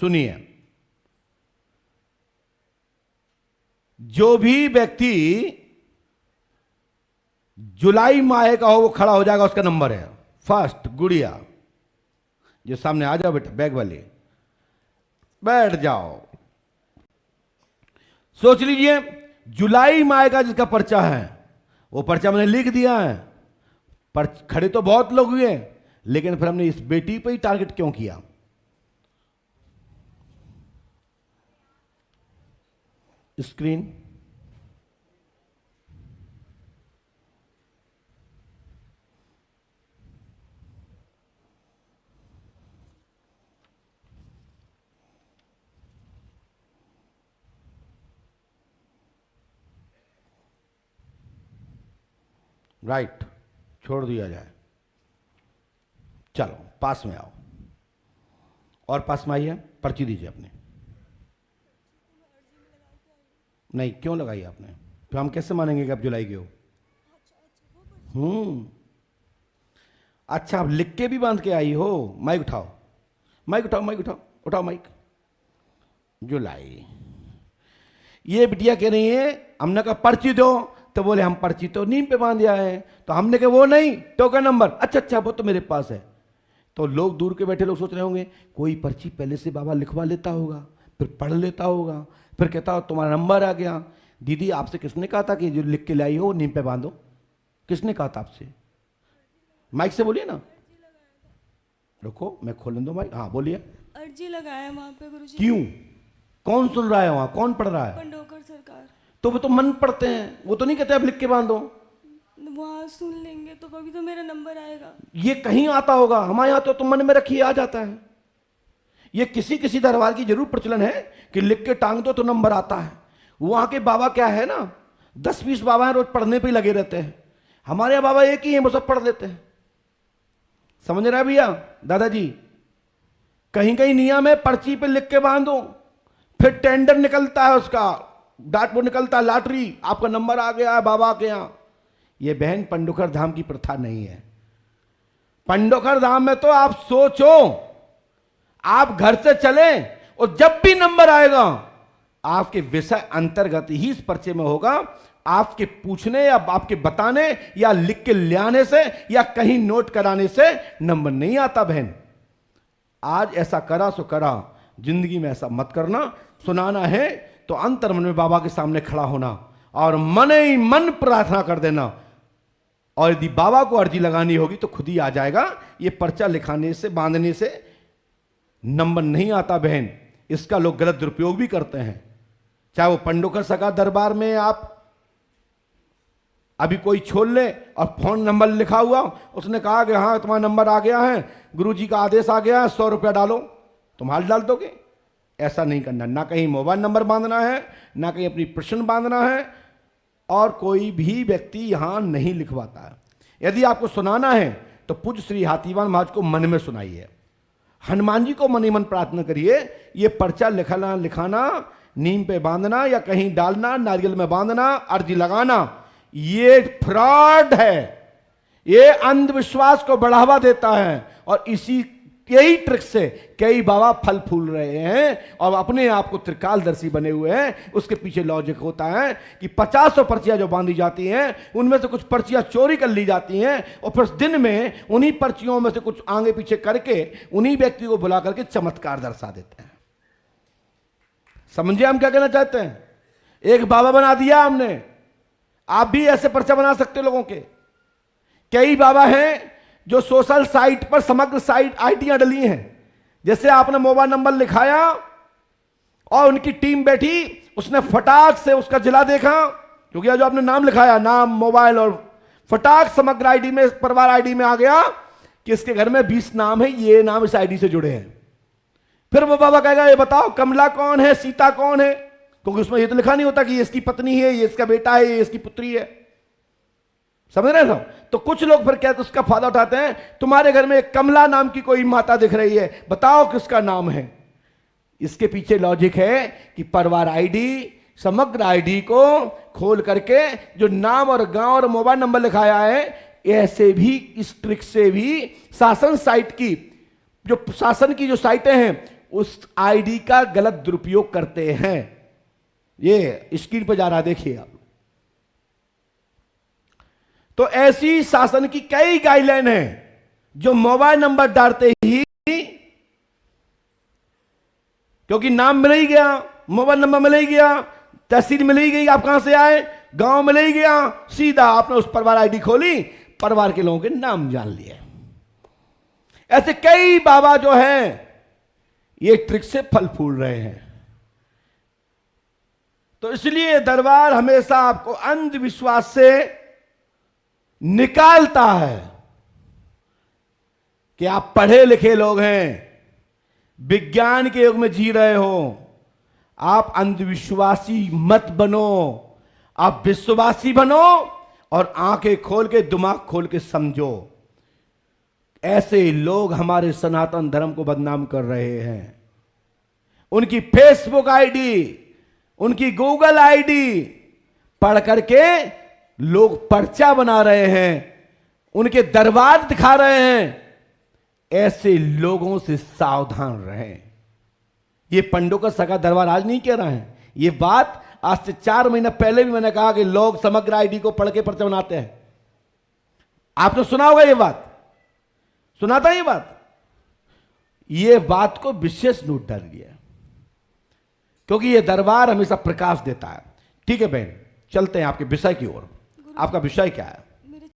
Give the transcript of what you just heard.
सुनिए, जो भी व्यक्ति जुलाई माह का हो वो खड़ा हो जाएगा, उसका नंबर है फर्स्ट। गुड़िया जो सामने आ जाओ बेटा, बैग वाले बैठ जाओ। सोच लीजिए, जुलाई माह का जिसका पर्चा है वो पर्चा मैंने लिख दिया है। पर खड़े तो बहुत लोग हुए, लेकिन फिर हमने इस बेटी पे ही टारगेट क्यों किया? स्क्रीन राइट, छोड़ दिया जाए। चलो पास में आओ, और पास में आइए, पर्ची दीजिए अपने। नहीं, क्यों लगाई आपने? तो हम कैसे मानेंगे कि आप जुलाई के हो? अच्छा, आप लिख के भी बांध के आई हो? माइक उठाओ, माइक उठाओ, माइक उठाओ, उठाओ माइक। जुलाई, ये बिटिया कह रही है, हमने कहा पर्ची दो, तो बोले हम पर्ची तो नीम पे बांध आए हैं। तो हमने कहा वो नहीं, टोकन नंबर। अच्छा अच्छा, वो तो मेरे पास है। तो लोग दूर के बैठे लोग सोच रहे होंगे कोई पर्ची पहले से बाबा लिखवा लेता होगा, फिर पढ़ लेता होगा, फिर कहता हो तुम्हारा नंबर आ गया। दीदी आपसे किसने कहा था कि जो लिख के लाई हो नीम पे बांधो? किसने कहा था आपसे? माइक से बोलिए ना। रुको मैं खोलने दो माइक। हाँ बोलिए। अर्जी लगाया वहाँ पे गुरुजी। क्यों? कौन सुन रहा है वहां? कौन पढ़ रहा है? पंडोकर सरकार। तो वो तो मन पढ़ते हैं, वो तो नहीं कहते आप लिख के बांधो। वहाँ सुन लेंगे तो कभी तो मेरा नंबर आएगा। ये कहीं आता होगा, हमारे यहाँ तो मन में रखिए आ जाता है। ये किसी किसी दरबार की जरूर प्रचलन है कि लिख के टांग दो तो नंबर आता है। वहां के बाबा क्या है ना, 10-20 बाबा हैं, रोज पढ़ने पे ही लगे रहते हैं। हमारे यहाँ बाबा एक ही है, वो सब पढ़ देते हैं। समझ रहे भैया दादाजी? कहीं कहीं नियम है, पर्ची पे लिख के बांधो, फिर टेंडर निकलता है, उसका डाट वो निकलता है, लॉटरी, आपका नंबर आ गया है बाबा के यहां। ये बहन पंडोखर धाम की प्रथा नहीं है। पंडोखर धाम में तो आप सोचो, आप घर से चले और जब भी नंबर आएगा आपके विषय अंतर्गत ही इस पर्चे में होगा। आपके पूछने या आपके बताने या लिख के लाने से या कहीं नोट कराने से नंबर नहीं आता बहन। आज ऐसा करा सो करा, जिंदगी में ऐसा मत करना। सुनाना है तो अंतर मन में बाबा के सामने खड़ा होना और मन ही मन प्रार्थना कर देना। और यदि बाबा को अर्जी लगानी होगी तो खुद ही आ जाएगा। ये पर्चा लिखाने से बांधने से नंबर नहीं आता बहन। इसका लोग गलत दुरुपयोग भी करते हैं। चाहे वो पंडोकर सका दरबार में आप अभी कोई छोड़ ले और फोन नंबर लिखा हुआ, उसने कहा कि हाँ तुम्हारा नंबर आ गया है, गुरुजी का आदेश आ गया है, 100 रुपया डालो, तुम हाल डाल दोगे? ऐसा नहीं करना। ना कहीं मोबाइल नंबर बांधना है, ना कहीं अपनी प्रश्न बांधना है, और कोई भी व्यक्ति यहां नहीं लिखवाता है। यदि आपको सुनाना है तो पूज्य श्री हाथीवान महाराज को मन में सुनाइए, हनुमान जी को मन ही मन प्रार्थना करिए। ये पर्चा लिखाना, नीम पे बांधना या कहीं डालना, नारियल में बांधना, अर्जी लगाना, ये फ्रॉड है। ये अंधविश्वास को बढ़ावा देता है। और इसी यही ट्रिक से कई बाबा फल फूल रहे हैं और अपने आप को त्रिकालदर्शी बने हुए हैं। उसके पीछे लॉजिक होता है कि 50 पर्चियां जो बांधी जाती हैं उनमें से कुछ पर्चियां चोरी कर ली जाती हैं और फिर दिन में उन्हीं पर्चियों में से कुछ आगे पीछे करके उन्हीं व्यक्ति को बुला करके चमत्कार दर्शा देते हैं। समझिए हम क्या कहना चाहते हैं? एक बाबा बना दिया हमने, आप भी ऐसे पर्चा बना सकते हो लोगों के। कई बाबा हैं जो सोशल साइट पर समग्र साइट आईडियां डली हैं। जैसे आपने मोबाइल नंबर लिखाया और उनकी टीम बैठी, उसने फटाक से उसका जिला देखा, क्योंकि जो आपने नाम लिखाया, नाम मोबाइल, और फटाक समग्र आईडी में, परिवार आईडी में आ गया कि इसके घर में 20 नाम है, ये नाम इस आईडी से जुड़े हैं। फिर वो बाबा कहेगा ये बताओ कमला कौन है, सीता कौन है, क्योंकि उसमें ये तो लिखा नहीं होता कि ये इसकी पत्नी है, ये इसका बेटा है, ये इसकी पुत्री है। समझ रहे हो? तो कुछ लोग फिर कहते उसका फायदा उठाते हैं, तुम्हारे घर में एक कमला नाम की कोई माता दिख रही है, बताओ किसका नाम है। इसके पीछे लॉजिक है कि परिवार आईडी, समग्र आईडी को खोल करके जो नाम और गांव और मोबाइल नंबर लिखाया है, ऐसे भी इस ट्रिक से भी शासन साइट की जो शासन की जो साइटें हैं उस आईडी का गलत दुरुपयोग करते हैं। ये स्क्रीन पर जा रहा, देखिए आप। तो ऐसी शासन की कई गाइडलाइन है जो मोबाइल नंबर डालते ही, क्योंकि नाम मिल ही गया, मोबाइल नंबर मिल ही गया, तहसील मिल ही गई, आप कहां से आए, गांव मिल ही गया, सीधा आपने उस परिवार आईडी खोली, परिवार के लोगों के नाम जान लिए। ऐसे कई बाबा जो हैं ये ट्रिक से फल फूल रहे हैं। तो इसलिए दरबार हमेशा आपको अंधविश्वास से निकालता है कि आप पढ़े लिखे लोग हैं, विज्ञान के युग में जी रहे हो, आप अंधविश्वासी मत बनो, आप विश्वासी बनो और आंखें खोल के, दिमाग खोल के समझो। ऐसे लोग हमारे सनातन धर्म को बदनाम कर रहे हैं। उनकी फेसबुक आईडी, उनकी गूगल आईडी पढ़ करके लोग पर्चा बना रहे हैं, उनके दरबार दिखा रहे हैं। ऐसे लोगों से सावधान रहें। ये पंडों का सगा दरबार आज नहीं कह रहा है, ये बात आज से 4 महीना पहले भी मैंने कहा कि लोग समग्र आईडी को पढ़ के पर्चा बनाते हैं। आपने सुना होगा ये बात, सुना था ये बात को विशेष नोट डाल दिया, क्योंकि ये दरबार हमेशा प्रकाश देता है। ठीक है बहन, चलते हैं आपके विषय की ओर। आपका विषय क्या है?